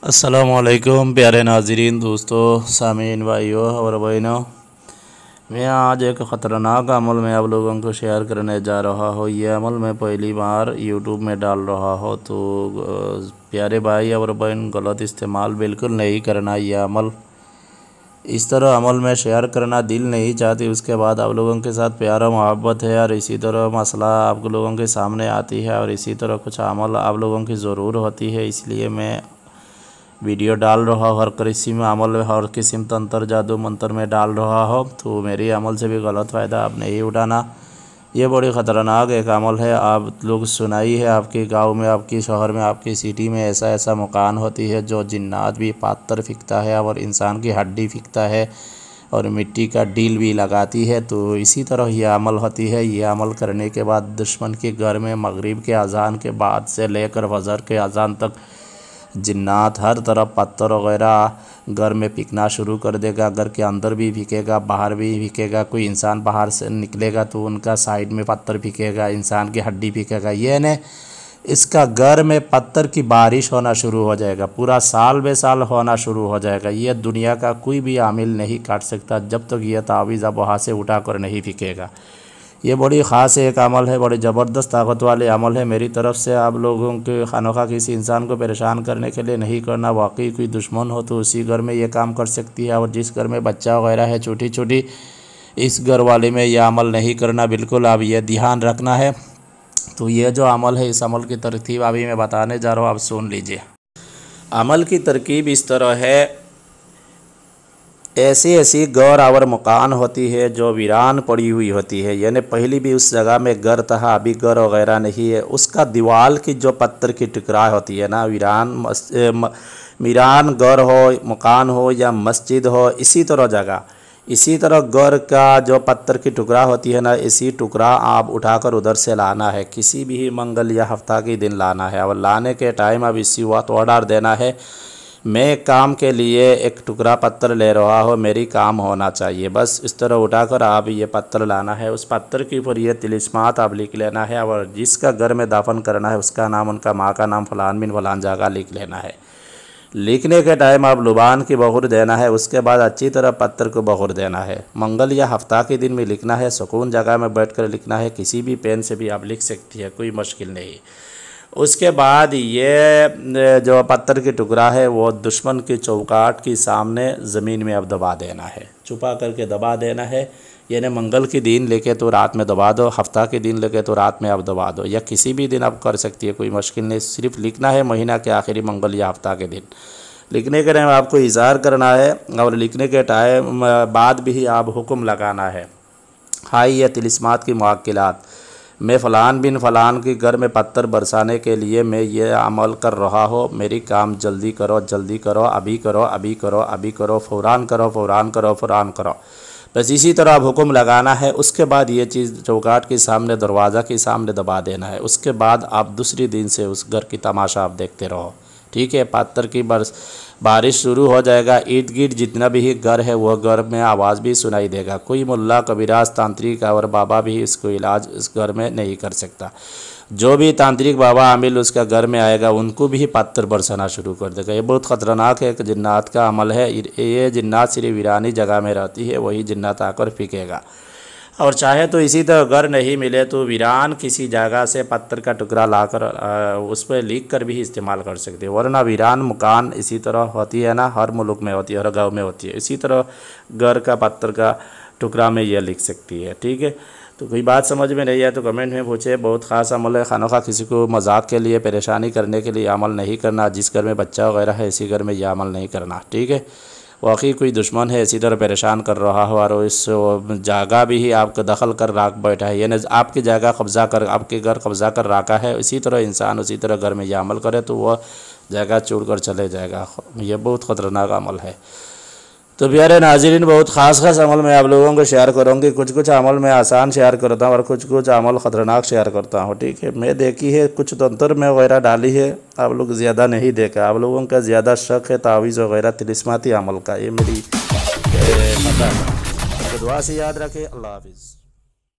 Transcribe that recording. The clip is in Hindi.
अस्सलामुअलैकुम प्यारे नाज़रीन, दोस्तों, सामीन, भाइयों और बहनों। मैं आज एक ख़तरनाक अमल में आप लोगों को शेयर करने जा रहा हूँ। ये अमल मैं पहली बार यूट्यूब में डाल रहा हूँ, तो प्यारे भाई और बहन, गलत इस्तेमाल बिल्कुल नहीं करना। ये अमल इस तरह अमल में शेयर करना दिल नहीं चाहती। उसके बाद आप लोगों के साथ प्यार और मोहब्बत है और इसी तरह मसला आप लोगों के सामने आती है और इसी तरह कुछ अमल आप लोगों की ज़रूर होती है। इसलिए मैं वीडियो डाल रहा हूँ। हर किस्म अमल, हर किस्म तंत्र, जादू मंत्र में डाल रहा हो, तो मेरी अमल से भी गलत फ़ायदा आप नहीं उठाना। ये बड़ी ख़तरनाक एक अमल है। आप लोग सुनाई है, आपके गांव में, आपके शहर में, आपकी सिटी में ऐसा ऐसा मकान होती है जो जिन्नात भी पातर फेंकता है और इंसान की हड्डी फेंकता है और मिट्टी का डील भी लगाती है। तो इसी तरह यह अमल होती है। ये अमल करने के बाद दुश्मन के घर में मगरिब के अजान के बाद से लेकर फजर के अजान तक जिन्नात हर तरफ पत्थर वगैरह घर में फेंकना शुरू कर देगा। घर के अंदर भी फेंकेगा, बाहर भी फेंकेगा। कोई इंसान बाहर से निकलेगा तो उनका साइड में पत्थर फेंकेगा, इंसान की हड्डी फेंकेगा। ये ने इसका घर में पत्थर की बारिश होना शुरू हो जाएगा, पूरा साल बे साल होना शुरू हो जाएगा। ये दुनिया का कोई भी आमिल नहीं काट सकता जब तक ये तावीज़ अब वहाँ से उठा कर नहीं फेंकेगा। ये बड़ी ख़ास एक अमल है, बड़ी ज़बरदस्त ताकत वाले अमल है। मेरी तरफ से आप लोगों के खानोखा किसी इंसान को परेशान करने के लिए नहीं करना। वाकई कोई दुश्मन हो तो उसी घर में ये काम कर सकती है, और जिस घर में बच्चा वगैरह है छोटी छोटी, इस घर वाले में यह अमल नहीं करना बिल्कुल। अब ये ध्यान रखना है। तो ये जो अमल है, इस अमल की तरकीब अभी मैं बताने जा रहा हूँ, आप सुन लीजिए। अमल की तरकीब इस तरह है। ऐसी ऐसी घर और मकान होती है जो वीरान पड़ी हुई होती है, यानी पहले भी उस जगह में घर था, अभी घर वगैरह नहीं है। उसका दीवार की जो पत्थर की टुकड़ा होती है ना, वीरान घर हो, मकान हो या मस्जिद हो, इसी तरह जगह, इसी तरह घर का जो पत्थर की टुकड़ा होती है ना, इसी टुकड़ा आप उठाकर उधर से लाना है। किसी भी मंगल या हफ्ता के दिन लाना है, और लाने के टाइम अब इसी वक्त ऑर्डर देना है, मैं काम के लिए एक टुकड़ा पत्थर ले रहा हूँ, मेरी काम होना चाहिए। बस इस तरह उठाकर आप ये पत्थर लाना है। उस पत्थर के ऊपर ये तिलिस्मात आप लिख लेना है, और जिसका घर में दफन करना है उसका नाम, उनका माँ का नाम फ़लान बिन फ़लान जगह लिख लेना है। लिखने के टाइम आप लुबान की बखूर देना है। उसके बाद अच्छी तरह पत्थर को बखूर देना है। मंगल या हफ्ता के दिन में लिखना है, सुकून जगह में बैठ कर लिखना है। किसी भी पेन से भी आप लिख सकती है, कोई मुश्किल नहीं। उसके बाद ये जो पत्थर की टुकड़ा है वो दुश्मन की चौकाट के सामने ज़मीन में अब दबा देना है, छुपा करके दबा देना है। यानी मंगल के दिन लेके तो रात में दबा दो, हफ्ता के दिन लेके तो रात में आप दबा दो, या किसी भी दिन आप कर सकती है, कोई मुश्किल नहीं। सिर्फ लिखना है महीना के आखिरी मंगल या हफ्ता के दिन। लिखने के टाइम आपको इज़हार करना है, और लिखने के टाइम बाद भी आप हुक्म लगाना है। हाई या तिलिस्मात की मुआक्किलात, मैं फ़लान बिन फ़लान के घर में पत्थर बरसाने के लिए मैं ये अमल कर रहा हूँ, मेरी काम जल्दी करो, जल्दी करो, अभी करो, अभी करो, अभी करो, फ़ौरान करो, फ़ौरान करो, फ़ौरान करो। बस इसी तरह आप हुक्म लगाना है। उसके बाद ये चीज़ चौकाट के सामने, दरवाज़ा के सामने दबा देना है। उसके बाद आप दूसरी दिन से उस घर की तमाशा आप देखते रहो, ठीक है। पत्थर की बारिश शुरू हो जाएगा। इर्द गिर्द जितना भी घर है वह घर में आवाज़ भी सुनाई देगा। कोई मुल्ला, कबीराज, तांत्रिक और बाबा भी इसको इलाज इस घर में नहीं कर सकता। जो भी तांत्रिक बाबा आमिल उसका घर में आएगा, उनको भी पत्थर बरसाना शुरू कर देगा। ये बहुत ख़तरनाक है, एक जिन्नात का अमल है। ये जिन्नात सिर्फ वीरानी जगह में रहती है, वही जिन्नात आकर फेंकेगा। और चाहे तो इसी तरह घर नहीं मिले तो वीरान किसी जगह से पत्थर का टुकड़ा लाकर उस पर लिख कर भी इस्तेमाल कर सकते हैं। वरना वीरान मकान इसी तरह होती है ना, हर मुल्क में होती है, हर गांव में होती है। इसी तरह घर का पत्थर का टुकड़ा में यह लिख सकती है, ठीक है। तो कोई बात समझ में नहीं आए तो कमेंट में पूछे। बहुत ख़ास अमल है। खानोखा किसी को मजाक के लिए, परेशानी करने के लिए अमल नहीं करना। जिस घर में बच्चा वगैरह है इसी घर में यह अमल नहीं करना, ठीक है। वाकई कोई दुश्मन है इसी तरह परेशान कर रहा हो, और इस जगह भी ही आपको दखल कर राख बैठा है, यानी आपकी जगह कब्ज़ा कर, आपके घर कब्ज़ा कर रखा है। इसी तरह इंसान उसी तरह घर में यह अमल करे तो वह जगह छोड़ कर चले जाएगा। यह बहुत ख़तरनाक अमल है। तो प्यारे नाज़रीन, बहुत ख़ास अमल मैं आप लोगों को शेयर करूँगी। कुछ कुछ अमल मैं आसान शेयर करता हूँ और कुछ कुछ अमल ख़तरनाक शेयर करता हूँ, ठीक है। मैं देखी है कुछ तंत्र में वगैरह डाली है, आप लोग ज़्यादा नहीं देखा। आप लोगों का ज़्यादा शक है तावीज़ वगैरह तिलिस्माती अमल का, ये मेरी पता है। तो दुआ से याद रखें। अल्लाह हाफिज़।